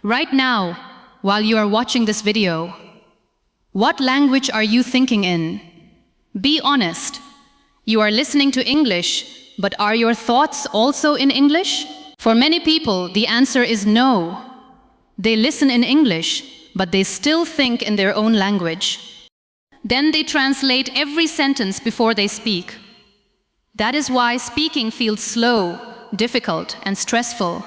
Right now, while you are watching this video, what language are you thinking in? Be honest. You are listening to English, but are your thoughts also in English? For many people, the answer is no. They listen in English, but they still think in their own language. Then they translate every sentence before they speak. That is why speaking feels slow, difficult, and stressful.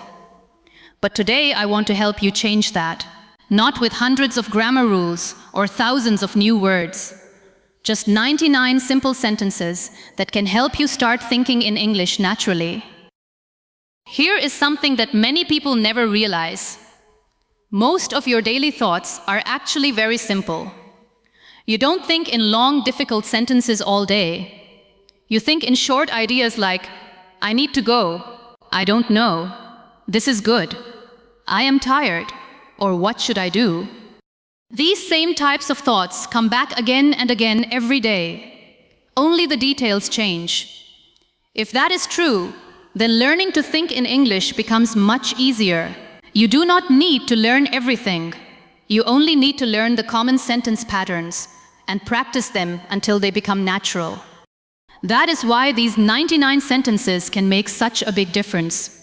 But today I want to help you change that. Not with hundreds of grammar rules or thousands of new words. Just 99 simple sentences that can help you start thinking in English naturally. Here is something that many people never realize. Most of your daily thoughts are actually very simple. You don't think in long, difficult sentences all day. You think in short ideas like, I need to go, I don't know, this is good, I am tired, or what should I do? These same types of thoughts come back again and again every day. Only the details change. If that is true, then learning to think in English becomes much easier. You do not need to learn everything. You only need to learn the common sentence patterns and practice them until they become natural. That is why these 99 sentences can make such a big difference.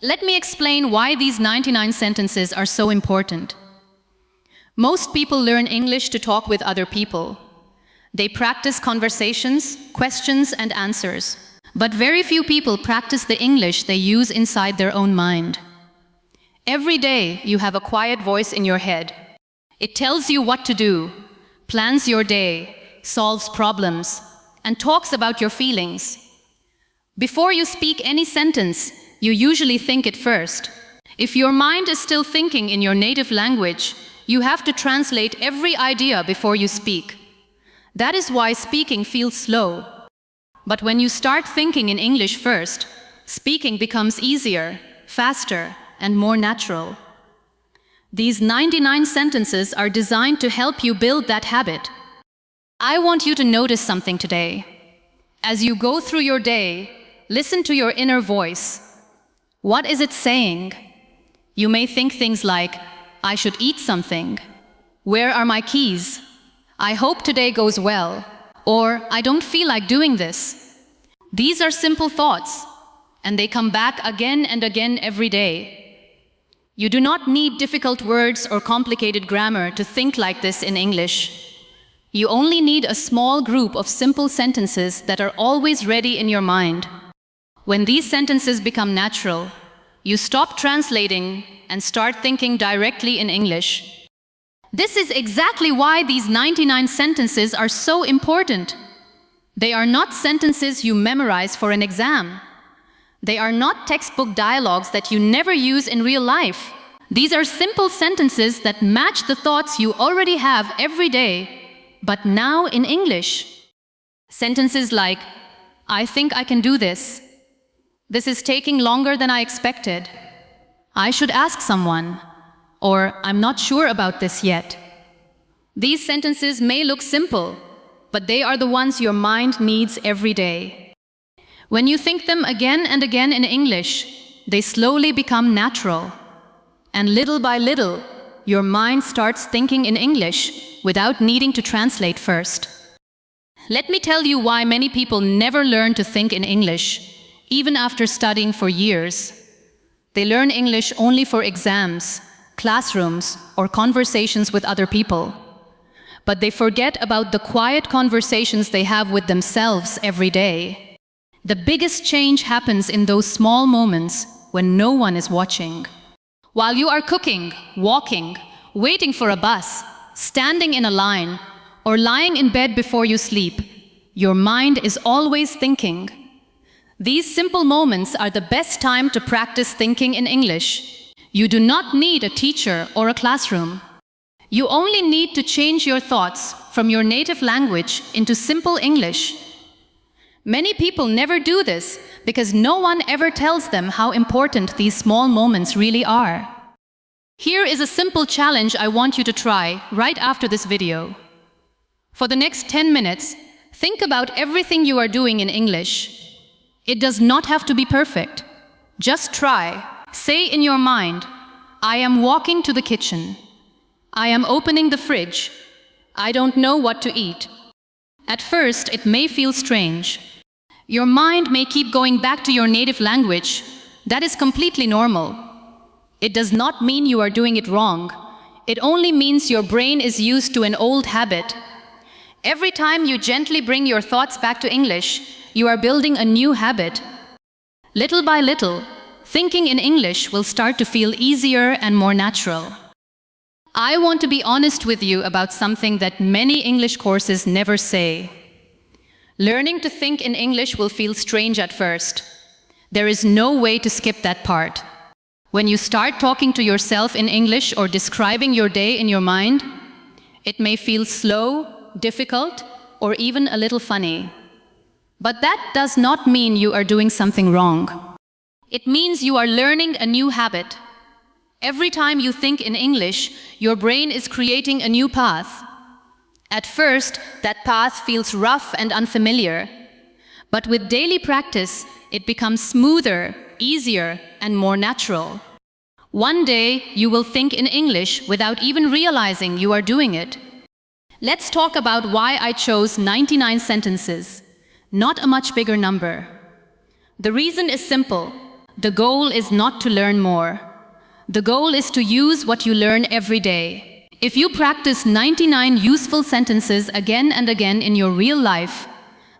Let me explain why these 99 sentences are so important. Most people learn English to talk with other people. They practice conversations, questions, and answers. But very few people practice the English they use inside their own mind. Every day you have a quiet voice in your head. It tells you what to do, plans your day, solves problems, and talks about your feelings. Before you speak any sentence, you usually think it first. If your mind is still thinking in your native language, you have to translate every idea before you speak. That is why speaking feels slow. But when you start thinking in English first, speaking becomes easier, faster, and more natural. These 99 sentences are designed to help you build that habit. I want you to notice something today. As you go through your day, listen to your inner voice. What is it saying? You may think things like, I should eat something. Where are my keys? I hope today goes well. Or, I don't feel like doing this. These are simple thoughts, and they come back again and again every day. You do not need difficult words or complicated grammar to think like this in English. You only need a small group of simple sentences that are always ready in your mind. When these sentences become natural, you stop translating and start thinking directly in English. This is exactly why these 99 sentences are so important. They are not sentences you memorize for an exam. They are not textbook dialogues that you never use in real life. These are simple sentences that match the thoughts you already have every day, but now in English. Sentences like, I think I can do this. This is taking longer than I expected. I should ask someone. Or, I'm not sure about this yet. These sentences may look simple, but they are the ones your mind needs every day. When you think them again and again in English, they slowly become natural. And little by little, your mind starts thinking in English without needing to translate first. Let me tell you why many people never learn to think in English, even after studying for years. They learn English only for exams, classrooms, or conversations with other people. But they forget about the quiet conversations they have with themselves every day. The biggest change happens in those small moments when no one is watching. While you are cooking, walking, waiting for a bus, standing in a line, or lying in bed before you sleep, your mind is always thinking. These simple moments are the best time to practice thinking in English. You do not need a teacher or a classroom. You only need to change your thoughts from your native language into simple English. Many people never do this because no one ever tells them how important these small moments really are. Here is a simple challenge I want you to try right after this video. For the next 10 minutes, think about everything you are doing in English. It does not have to be perfect. Just try. Say in your mind, I am walking to the kitchen. I am opening the fridge. I don't know what to eat. At first, it may feel strange. Your mind may keep going back to your native language. That is completely normal. It does not mean you are doing it wrong. It only means your brain is used to an old habit. Every time you gently bring your thoughts back to English, you are building a new habit. Little by little, thinking in English will start to feel easier and more natural. I want to be honest with you about something that many English courses never say. Learning to think in English will feel strange at first. There is no way to skip that part. When you start talking to yourself in English or describing your day in your mind, it may feel slow, difficult, or even a little funny. But that does not mean you are doing something wrong. It means you are learning a new habit. Every time you think in English, your brain is creating a new path. At first, that path feels rough and unfamiliar. But with daily practice, it becomes smoother, easier, and more natural. One day, you will think in English without even realizing you are doing it. Let's talk about why I chose 99 sentences, not a much bigger number. The reason is simple. The goal is not to learn more. The goal is to use what you learn every day. If you practice 99 useful sentences again and again in your real life,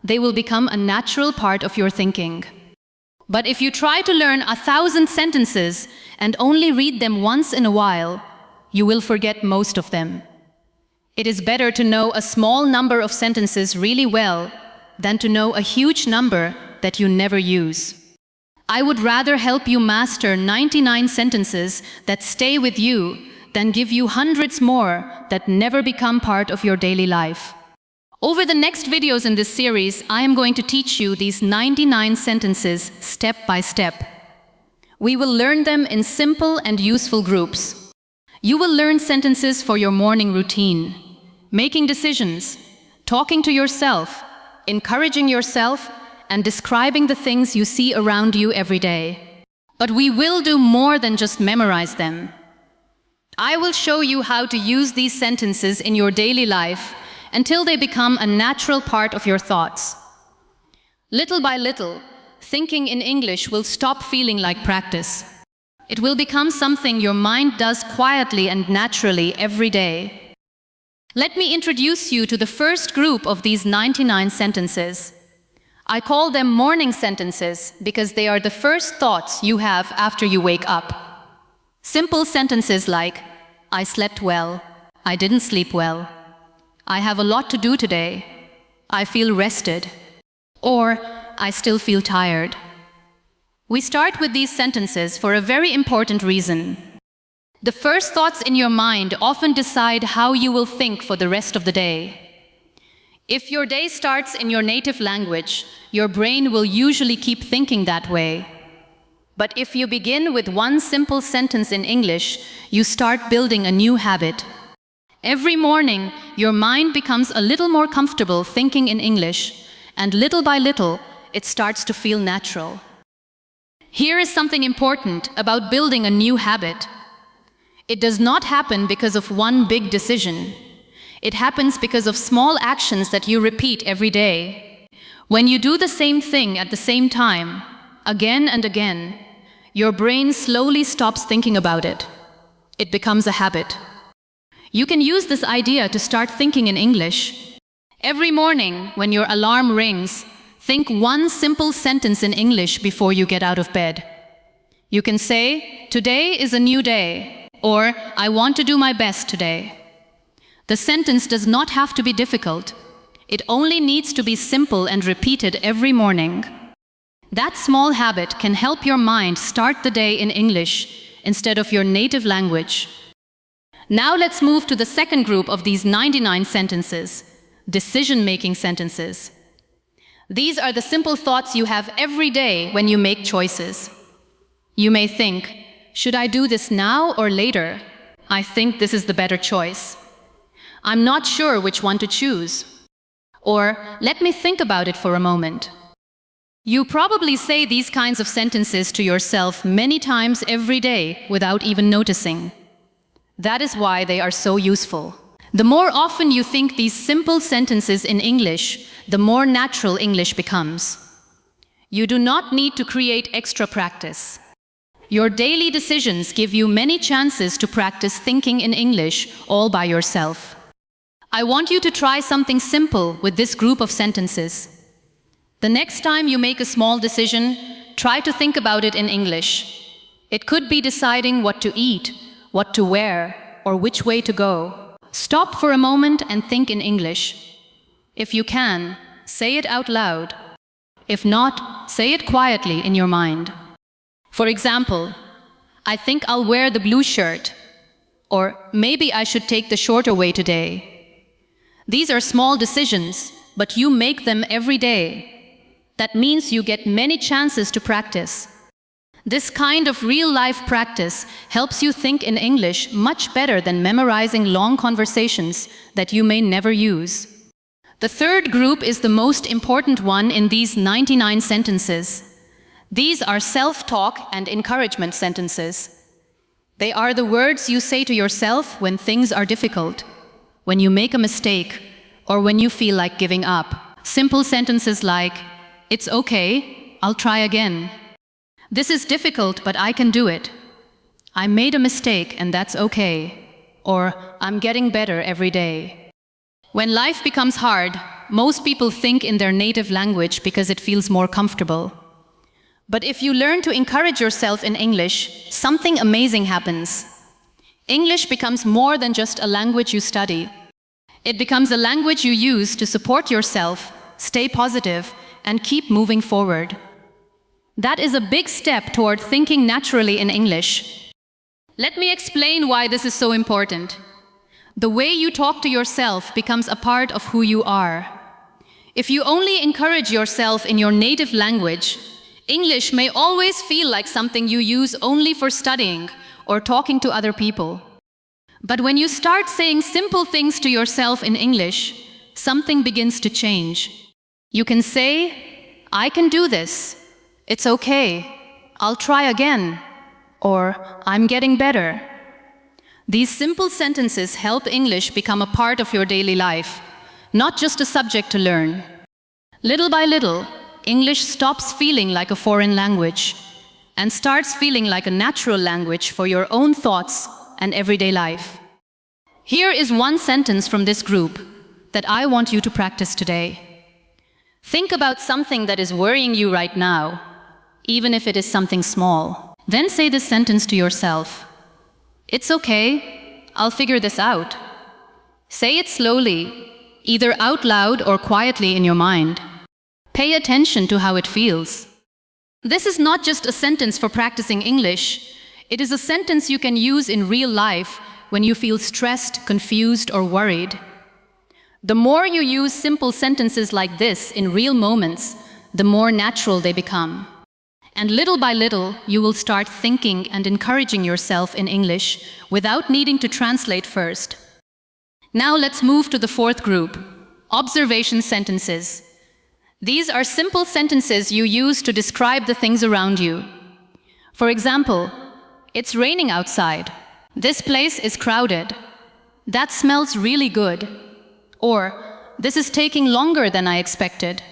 they will become a natural part of your thinking. But if you try to learn 1,000 sentences and only read them once in a while, you will forget most of them. It is better to know a small number of sentences really well than to know a huge number that you never use. I would rather help you master 99 sentences that stay with you than give you hundreds more that never become part of your daily life. Over the next videos in this series, I am going to teach you these 99 sentences step by step. We will learn them in simple and useful groups. You will learn sentences for your morning routine, making decisions, talking to yourself, encouraging yourself, and describing the things you see around you every day. But we will do more than just memorize them. I will show you how to use these sentences in your daily life until they become a natural part of your thoughts. Little by little, thinking in English will stop feeling like practice. It will become something your mind does quietly and naturally every day. Let me introduce you to the first group of these 99 sentences. I call them morning sentences because they are the first thoughts you have after you wake up. Simple sentences like, I slept well, I didn't sleep well, I have a lot to do today, I feel rested, or I still feel tired. We start with these sentences for a very important reason. The first thoughts in your mind often decide how you will think for the rest of the day. If your day starts in your native language, your brain will usually keep thinking that way. But if you begin with one simple sentence in English, you start building a new habit. Every morning, your mind becomes a little more comfortable thinking in English, and little by little, it starts to feel natural. Here is something important about building a new habit. It does not happen because of one big decision. It happens because of small actions that you repeat every day. When you do the same thing at the same time, again and again, your brain slowly stops thinking about it. It becomes a habit. You can use this idea to start thinking in English. Every morning, when your alarm rings, think one simple sentence in English before you get out of bed. You can say, "Today is a new day," or "I want to do my best today." The sentence does not have to be difficult. It only needs to be simple and repeated every morning. That small habit can help your mind start the day in English instead of your native language. Now let's move to the second group of these 99 sentences, decision-making sentences. These are the simple thoughts you have every day when you make choices. You may think, should I do this now or later? I think this is the better choice. I'm not sure which one to choose. Or, let me think about it for a moment. You probably say these kinds of sentences to yourself many times every day without even noticing. That is why they are so useful. The more often you think these simple sentences in English, the more natural English becomes. You do not need to create extra practice. Your daily decisions give you many chances to practice thinking in English all by yourself. I want you to try something simple with this group of sentences. The next time you make a small decision, try to think about it in English. It could be deciding what to eat, what to wear, or which way to go. Stop for a moment and think in English. If you can, say it out loud. If not, say it quietly in your mind. For example, I think I'll wear the blue shirt, or maybe I should take the shorter way today. These are small decisions, but you make them every day. That means you get many chances to practice. This kind of real-life practice helps you think in English much better than memorizing long conversations that you may never use. The third group is the most important one in these 99 sentences. These are self-talk and encouragement sentences. They are the words you say to yourself when things are difficult, when you make a mistake, or when you feel like giving up. Simple sentences like, "It's okay, I'll try again. This is difficult, but I can do it. I made a mistake and that's okay." Or, "I'm getting better every day." When life becomes hard, most people think in their native language because it feels more comfortable. But if you learn to encourage yourself in English, something amazing happens. English becomes more than just a language you study. It becomes a language you use to support yourself, stay positive, and keep moving forward. That is a big step toward thinking naturally in English. Let me explain why this is so important. The way you talk to yourself becomes a part of who you are. If you only encourage yourself in your native language, English may always feel like something you use only for studying or talking to other people. But when you start saying simple things to yourself in English, something begins to change. You can say, "I can do this. It's okay. I'll try again." Or, "I'm getting better." These simple sentences help English become a part of your daily life, not just a subject to learn. Little by little, English stops feeling like a foreign language and starts feeling like a natural language for your own thoughts and everyday life. Here is one sentence from this group that I want you to practice today. Think about something that is worrying you right now, even if it is something small. Then say this sentence to yourself. "It's okay, I'll figure this out." Say it slowly, either out loud or quietly in your mind. Pay attention to how it feels. This is not just a sentence for practicing English. It is a sentence you can use in real life when you feel stressed, confused, or worried. The more you use simple sentences like this in real moments, the more natural they become. And little by little, you will start thinking and encouraging yourself in English without needing to translate first. Now let's move to the fourth group, observation sentences. These are simple sentences you use to describe the things around you. For example, "It's raining outside." "This place is crowded." "That smells really good." Or, "This is taking longer than I expected."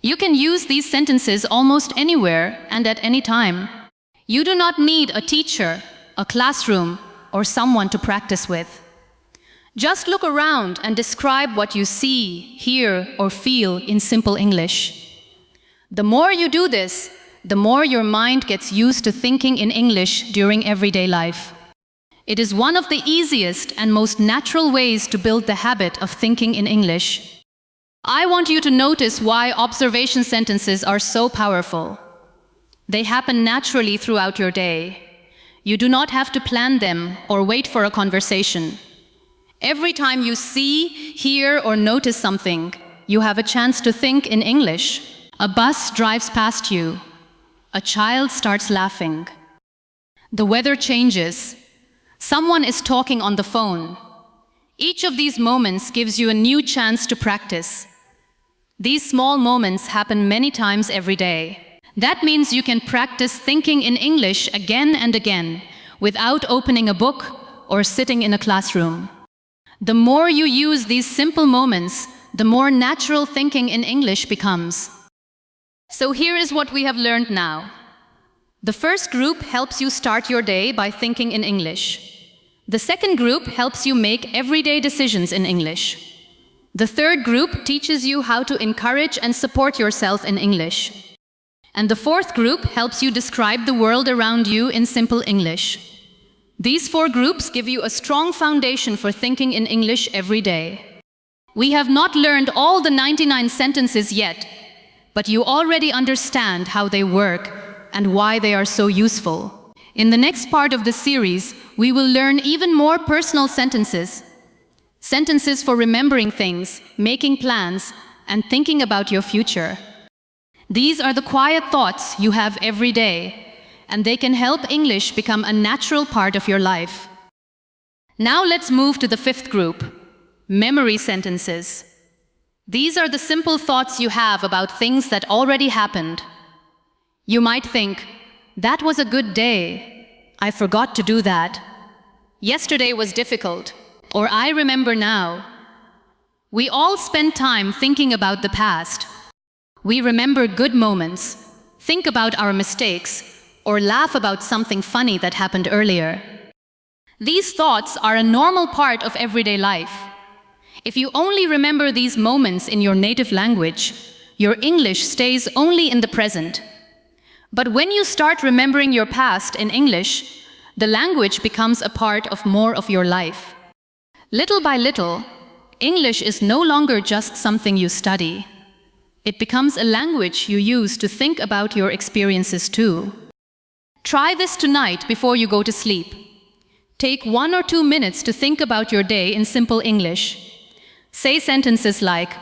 You can use these sentences almost anywhere and at any time. You do not need a teacher, a classroom, or someone to practice with. Just look around and describe what you see, hear, or feel in simple English. The more you do this, the more your mind gets used to thinking in English during everyday life. It is one of the easiest and most natural ways to build the habit of thinking in English. I want you to notice why observation sentences are so powerful. They happen naturally throughout your day. You do not have to plan them or wait for a conversation. Every time you see, hear, or notice something, you have a chance to think in English. A bus drives past you. A child starts laughing. The weather changes. Someone is talking on the phone. Each of these moments gives you a new chance to practice. These small moments happen many times every day. That means you can practice thinking in English again and again without opening a book or sitting in a classroom. The more you use these simple moments, the more natural thinking in English becomes. So here is what we have learned now. The first group helps you start your day by thinking in English. The second group helps you make everyday decisions in English. The third group teaches you how to encourage and support yourself in English. And the fourth group helps you describe the world around you in simple English. These four groups give you a strong foundation for thinking in English every day. We have not learned all the 99 sentences yet, but you already understand how they work and why they are so useful. In the next part of the series, we will learn even more personal sentences. Sentences for remembering things, making plans, and thinking about your future. These are the quiet thoughts you have every day, and they can help English become a natural part of your life. Now let's move to the fifth group, memory sentences. These are the simple thoughts you have about things that already happened. You might think, that was a good day. I forgot to do that. Yesterday was difficult. Or I remember now. We all spend time thinking about the past. We remember good moments, think about our mistakes, or laugh about something funny that happened earlier. These thoughts are a normal part of everyday life. If you only remember these moments in your native language, your English stays only in the present. But when you start remembering your past in English, the language becomes a part of more of your life. Little by little, English is no longer just something you study. It becomes a language you use to think about your experiences too. Try this tonight before you go to sleep. Take 1 or 2 minutes to think about your day in simple English. Say sentences like,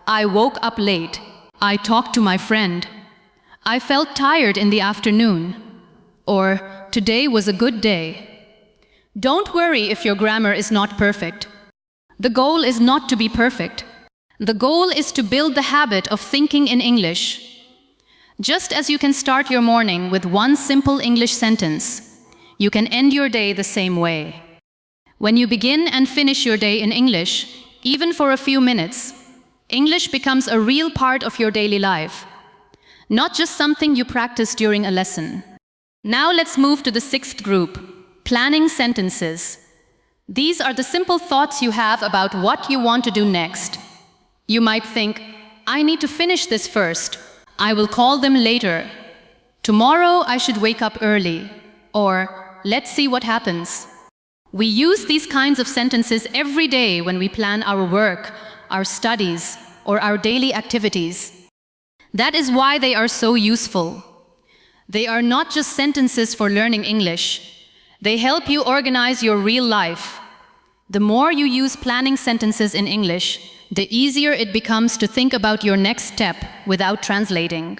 I woke up late. I talked to my friend. I felt tired in the afternoon. Or, today was a good day. Don't worry if your grammar is not perfect. The goal is not to be perfect. The goal is to build the habit of thinking in English. Just as you can start your morning with one simple English sentence, you can end your day the same way. When you begin and finish your day in English, even for a few minutes, English becomes a real part of your daily life, not just something you practice during a lesson. Now let's move to the sixth group. Planning sentences. These are the simple thoughts you have about what you want to do next. You might think, I need to finish this first. I will call them later. Tomorrow I should wake up early. Or, let's see what happens. We use these kinds of sentences every day when we plan our work, our studies, or our daily activities. That is why they are so useful. They are not just sentences for learning English. They help you organize your real life. The more you use planning sentences in English, the easier it becomes to think about your next step without translating.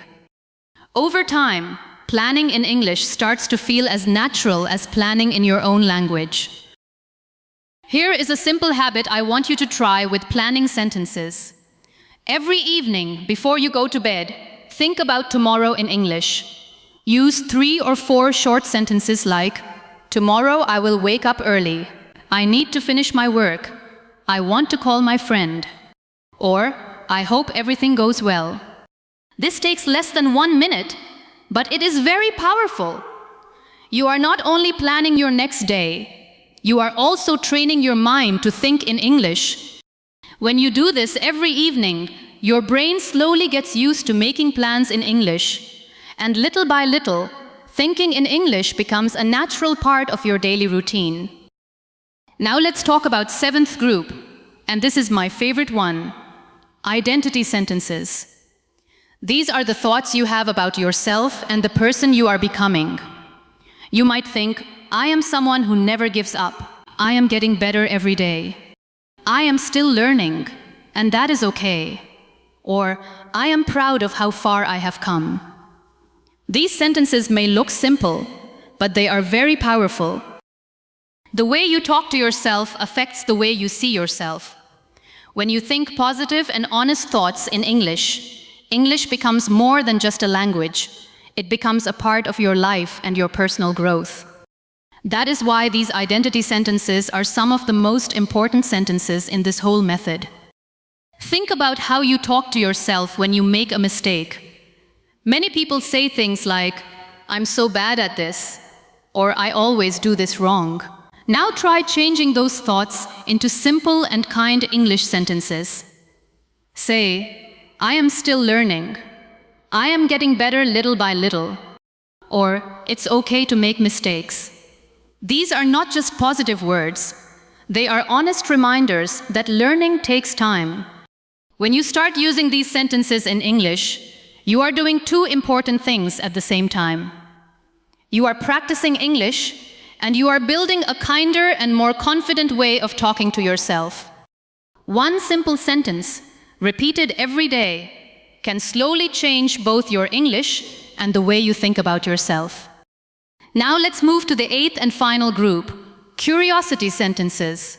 Over time, planning in English starts to feel as natural as planning in your own language. Here is a simple habit I want you to try with planning sentences. Every evening, before you go to bed, think about tomorrow in English. Use 3 or 4 short sentences like, tomorrow I will wake up early. I need to finish my work. I want to call my friend. Or, I hope everything goes well. This takes less than 1 minute, but it is very powerful. You are not only planning your next day, you are also training your mind to think in English. When you do this every evening, your brain slowly gets used to making plans in English, and little by little, thinking in English becomes a natural part of your daily routine. Now let's talk about 7th group, and this is my favorite one, identity sentences. These are the thoughts you have about yourself and the person you are becoming. You might think, I am someone who never gives up. I am getting better every day. I am still learning, and that is okay. Or, I am proud of how far I have come. These sentences may look simple, but they are very powerful. The way you talk to yourself affects the way you see yourself. When you think positive and honest thoughts in English, English becomes more than just a language. It becomes a part of your life and your personal growth. That is why these identity sentences are some of the most important sentences in this whole method. Think about how you talk to yourself when you make a mistake. Many people say things like, "I'm so bad at this," or "I always do this wrong." Now try changing those thoughts into simple and kind English sentences. Say, "I am still learning," "I am getting better little by little," or "It's okay to make mistakes." These are not just positive words. They are honest reminders that learning takes time. When you start using these sentences in English, you are doing two important things at the same time. You are practicing English, and you are building a kinder and more confident way of talking to yourself. One simple sentence, repeated every day, can slowly change both your English and the way you think about yourself. Now let's move to the eighth and final group, curiosity sentences.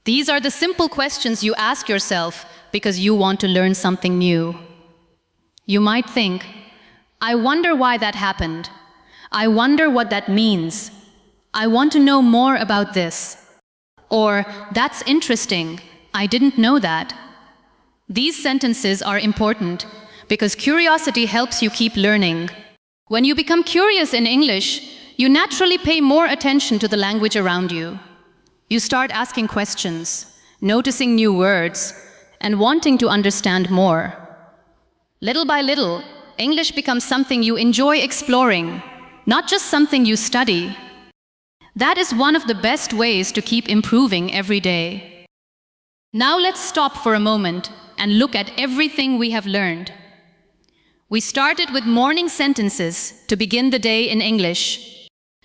These are the simple questions you ask yourself because you want to learn something new. You might think, "I wonder why that happened. I wonder what that means. I want to know more about this." Or, "That's interesting. I didn't know that." These sentences are important because curiosity helps you keep learning. When you become curious in English, you naturally pay more attention to the language around you. You start asking questions, noticing new words, and wanting to understand more. Little by little, English becomes something you enjoy exploring, not just something you study. That is one of the best ways to keep improving every day. Now let's stop for a moment and look at everything we have learned. We started with morning sentences to begin the day in English.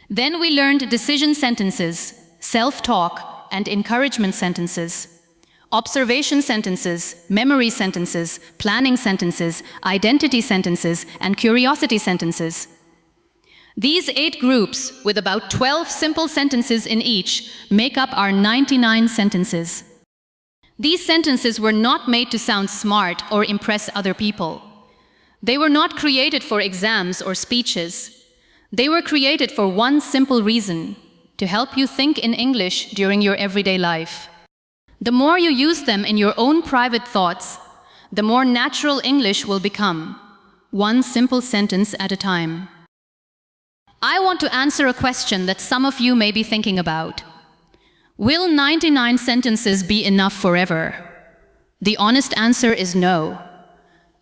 Then we learned decision sentences, self-talk, and encouragement sentences, observation sentences, memory sentences, planning sentences, identity sentences, and curiosity sentences. These 8 groups, with about 12 simple sentences in each, make up our 99 sentences. These sentences were not made to sound smart or impress other people. They were not created for exams or speeches. They were created for one simple reason: to help you think in English during your everyday life. The more you use them in your own private thoughts, the more natural English will become, one simple sentence at a time. I want to answer a question that some of you may be thinking about. Will 99 sentences be enough forever? The honest answer is no.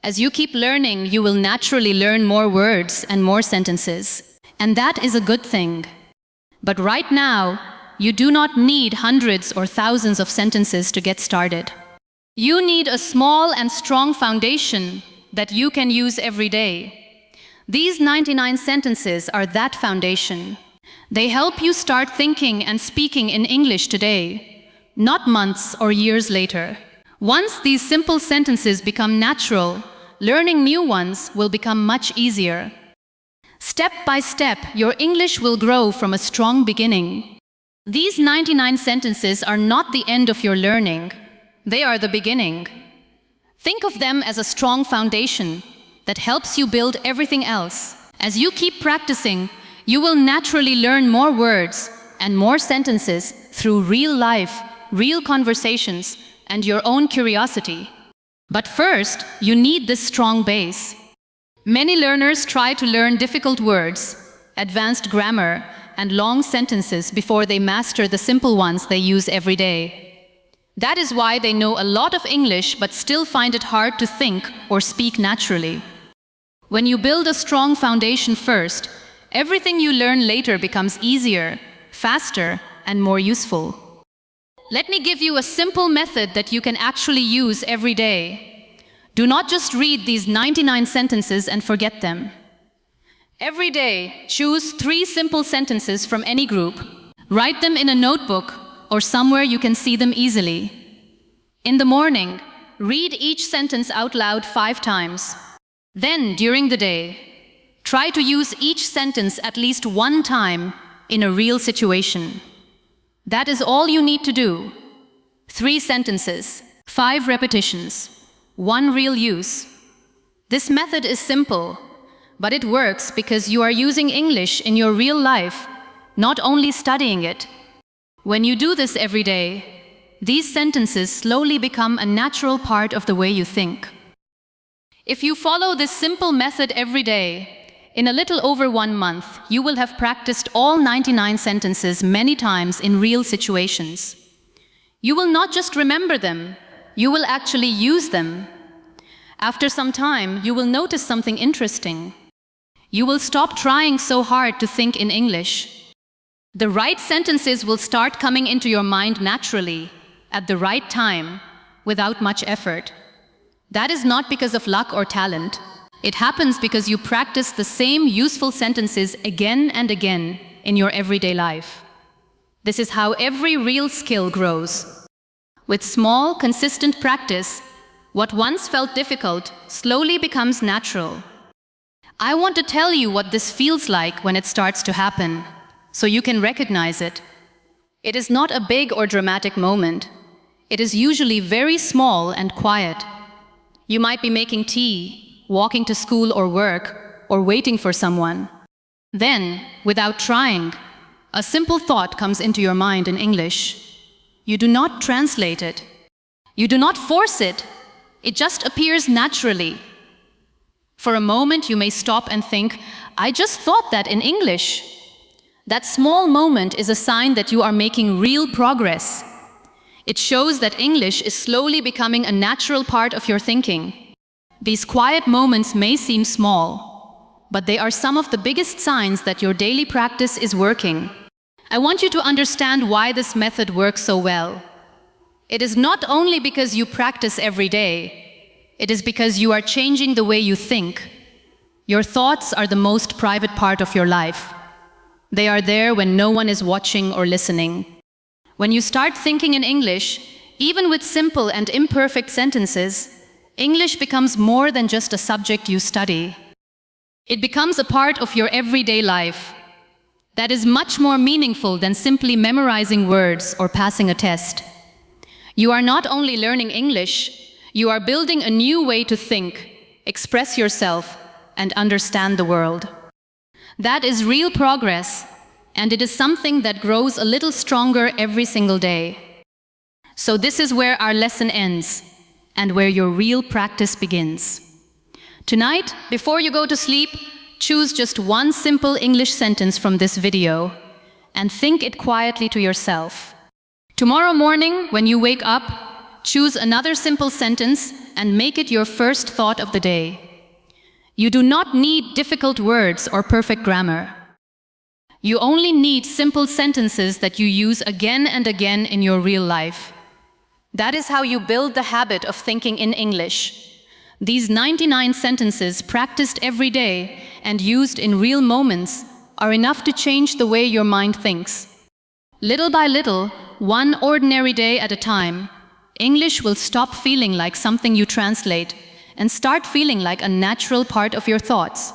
As you keep learning, you will naturally learn more words and more sentences, and that is a good thing. But right now, you do not need hundreds or thousands of sentences to get started. You need a small and strong foundation that you can use every day. These 99 sentences are that foundation. They help you start thinking and speaking in English today, not months or years later. Once these simple sentences become natural, learning new ones will become much easier. Step by step, your English will grow from a strong beginning. These 99 sentences are not the end of your learning. They are the beginning. Think of them as a strong foundation that helps you build everything else. As you keep practicing, you will naturally learn more words and more sentences through real life, real conversations, and your own curiosity. But first, you need this strong base. Many learners try to learn difficult words, advanced grammar, and long sentences before they master the simple ones they use every day. That is why they know a lot of English but still find it hard to think or speak naturally. When you build a strong foundation first, everything you learn later becomes easier, faster, and more useful. Let me give you a simple method that you can actually use every day. Do not just read these 99 sentences and forget them. Every day, choose 3 simple sentences from any group. Write them in a notebook or somewhere you can see them easily. In the morning, read each sentence out loud 5 times. Then, during the day, try to use each sentence at least 1 time in a real situation. That is all you need to do. 3 sentences, 5 repetitions, 1 real use. This method is simple, but it works because you are using English in your real life, not only studying it. When you do this every day, these sentences slowly become a natural part of the way you think. If you follow this simple method every day, in a little over 1 month, you will have practiced all 99 sentences many times in real situations. You will not just remember them, you will actually use them. After some time, you will notice something interesting. You will stop trying so hard to think in English. The right sentences will start coming into your mind naturally, at the right time, without much effort. That is not because of luck or talent. It happens because you practice the same useful sentences again and again in your everyday life. This is how every real skill grows. With small, consistent practice, what once felt difficult slowly becomes natural. I want to tell you what this feels like when it starts to happen, so you can recognize it. It is not a big or dramatic moment. It is usually very small and quiet. You might be making tea, walking to school or work, or waiting for someone. Then, without trying, a simple thought comes into your mind in English. You do not translate it. You do not force it. It just appears naturally. For a moment, you may stop and think, I just thought that in English. That small moment is a sign that you are making real progress. It shows that English is slowly becoming a natural part of your thinking. These quiet moments may seem small, but they are some of the biggest signs that your daily practice is working. I want you to understand why this method works so well. It is not only because you practice every day, it is because you are changing the way you think. Your thoughts are the most private part of your life. They are there when no one is watching or listening. When you start thinking in English, even with simple and imperfect sentences, English becomes more than just a subject you study. It becomes a part of your everyday life. That is much more meaningful than simply memorizing words or passing a test. You are not only learning English, you are building a new way to think, express yourself, and understand the world. That is real progress, and it is something that grows a little stronger every single day. So this is where our lesson ends, and where your real practice begins. Tonight, before you go to sleep, choose just one simple English sentence from this video and think it quietly to yourself. Tomorrow morning, when you wake up, choose another simple sentence and make it your first thought of the day. You do not need difficult words or perfect grammar. You only need simple sentences that you use again and again in your real life. That is how you build the habit of thinking in English. These 99 sentences practiced every day and used in real moments are enough to change the way your mind thinks. Little by little, one ordinary day at a time, English will stop feeling like something you translate and start feeling like a natural part of your thoughts.